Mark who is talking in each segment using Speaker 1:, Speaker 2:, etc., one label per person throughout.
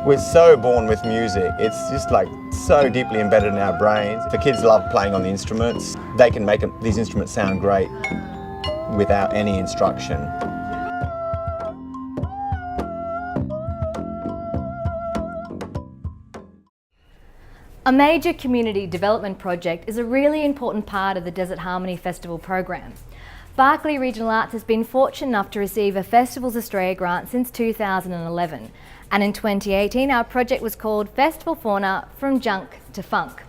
Speaker 1: We're so born with music. It's just like so deeply embedded in our brains. The kids love playing on the instruments. They can make these instruments sound great without any instruction.
Speaker 2: A major community development project is a really important part of the Desert Harmony Festival program. Barkly Regional Arts has been fortunate enough to receive a Festivals Australia grant since 2011, and in 2018 our project was called Festival Fauna From Junk to Funk.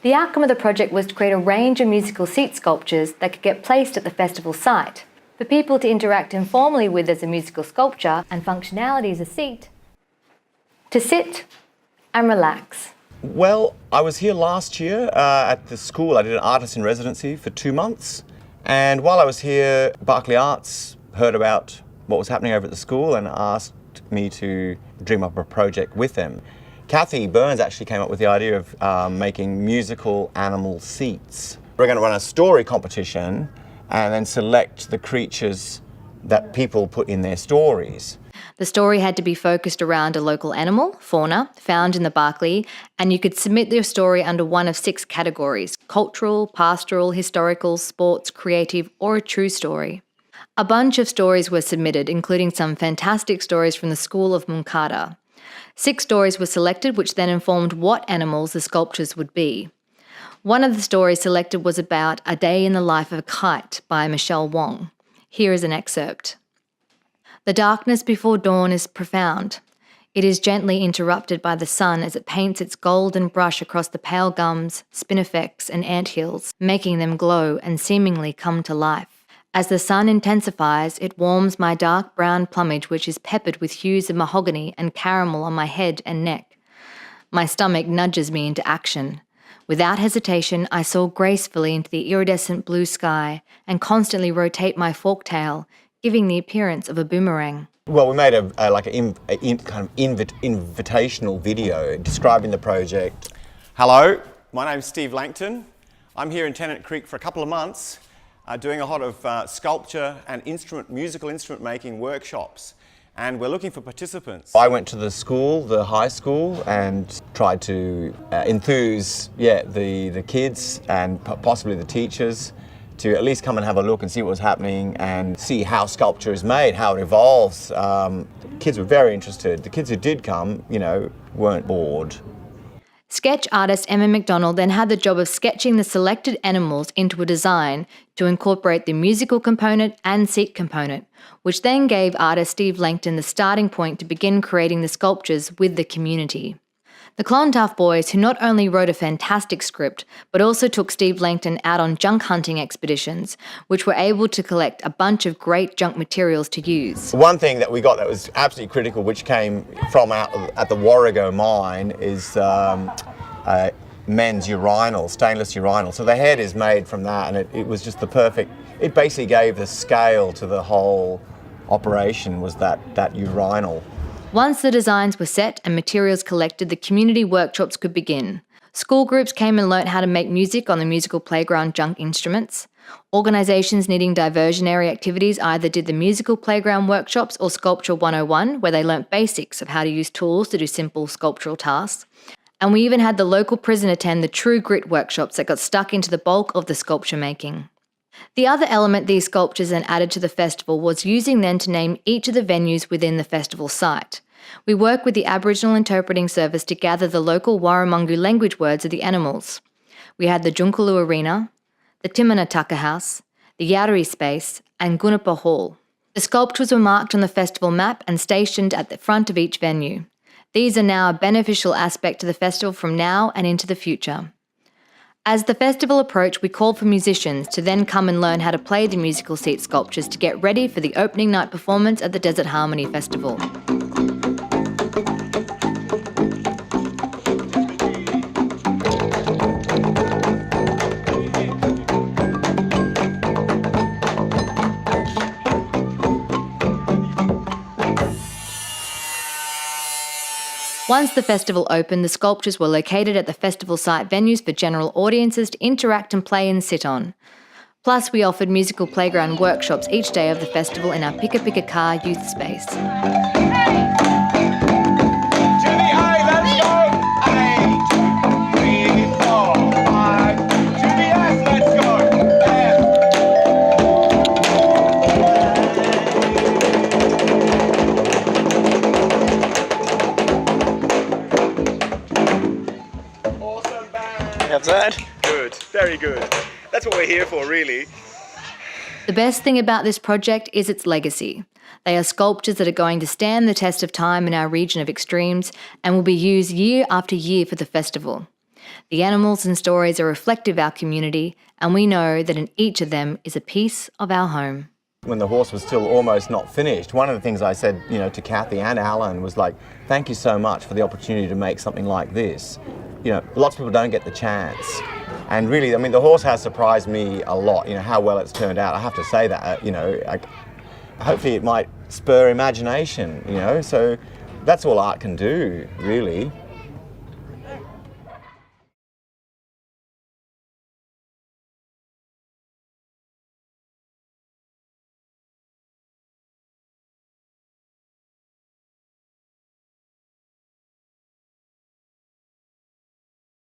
Speaker 2: The outcome of the project was to create a range of musical seat sculptures that could get placed at the festival site for people to interact informally with as a musical sculpture and functionality as a seat, to sit and relax.
Speaker 1: Well, I was here last year at the school. I did an artist in residency for 2 months. And while I was here, Barkly Arts heard about what was happening over at the school and asked me to dream up a project with them. Kathy Burns actually came up with the idea of making musical animal seats. We're going to run a story competition and then select the creatures that people put in their stories.
Speaker 2: The story had to be focused around a local animal, fauna, found in the Barkly, and you could submit your story under one of 6 categories: cultural, pastoral, historical, sports, creative, or a true story. A bunch of stories were submitted, including some fantastic stories from the School of Munkata. 6 stories were selected, which then informed what animals the sculptures would be. One of the stories selected was about A Day in the Life of a Kite by Michelle Wong. Here is an excerpt. The darkness before dawn is profound. It is gently interrupted by the sun as it paints its golden brush across the pale gums, spinifex and anthills, making them glow and seemingly come to life. As the sun intensifies, it warms my dark brown plumage, which is peppered with hues of mahogany and caramel on my head and neck. My stomach nudges me into action. Without hesitation, I soar gracefully into the iridescent blue sky and constantly rotate my fork tail, giving the appearance of a boomerang.
Speaker 1: Well, we made kind of invitational video describing the project. Hello, my name's Steve Langton. I'm here in Tennant Creek for a couple of months doing a lot of sculpture and musical instrument making workshops. And we're looking for participants. I went to the school, the high school, and tried to enthuse the kids and possibly the teachers to at least come and have a look and see what was happening and see how sculpture is made, how it evolves. The kids were very interested. The kids who did come, weren't bored.
Speaker 2: Sketch artist Emma McDonald then had the job of sketching the selected animals into a design to incorporate the musical component and seat component, which then gave artist Steve Langton the starting point to begin creating the sculptures with the community. The Clontarf boys, who not only wrote a fantastic script, but also took Steve Langton out on junk hunting expeditions, which were able to collect a bunch of great junk materials to use.
Speaker 1: One thing that we got that was absolutely critical, which came from out at the Warrego mine, is men's urinal, stainless urinal. So the head is made from that, and it was just the perfect, it basically gave the scale to the whole operation, was that urinal.
Speaker 2: Once the designs were set and materials collected, the community workshops could begin. School groups came and learnt how to make music on the musical playground junk instruments. Organisations needing diversionary activities either did the musical playground workshops or Sculpture 101, where they learnt basics of how to use tools to do simple sculptural tasks. And we even had the local prison attend the True Grit workshops that got stuck into the bulk of the sculpture making. The other element these sculptures then added to the festival was using them to name each of the venues within the festival site. We worked with the Aboriginal Interpreting Service to gather the local Warramungu language words of the animals. We had the Junkaloo Arena, the Timanataka House, the Yarri Space, and Gunapa Hall. The sculptures were marked on the festival map and stationed at the front of each venue. These are now a beneficial aspect to the festival from now and into the future. As the festival approached, we called for musicians to then come and learn how to play the musical seat sculptures to get ready for the opening night performance at the Desert Harmony Festival. Once the festival opened, the sculptures were located at the festival site venues for general audiences to interact and play and sit on. Plus, we offered musical playground workshops each day of the festival in our Pika Pika Car youth space.
Speaker 3: Jimmy, outside.
Speaker 1: Good, very good. That's what we're here for, really.
Speaker 2: The best thing about this project is its legacy. They are sculptures that are going to stand the test of time in our region of extremes and will be used year after year for the festival. The animals and stories are reflective of our community, and we know that in each of them is a piece of our home.
Speaker 1: When the horse was still almost not finished, one of the things I said, to Kathy and Alan was like, thank you so much for the opportunity to make something like this. Lots of people don't get the chance. And really, the horse has surprised me a lot, how well it's turned out. I have to say that, hopefully it might spur imagination, so that's all art can do, really.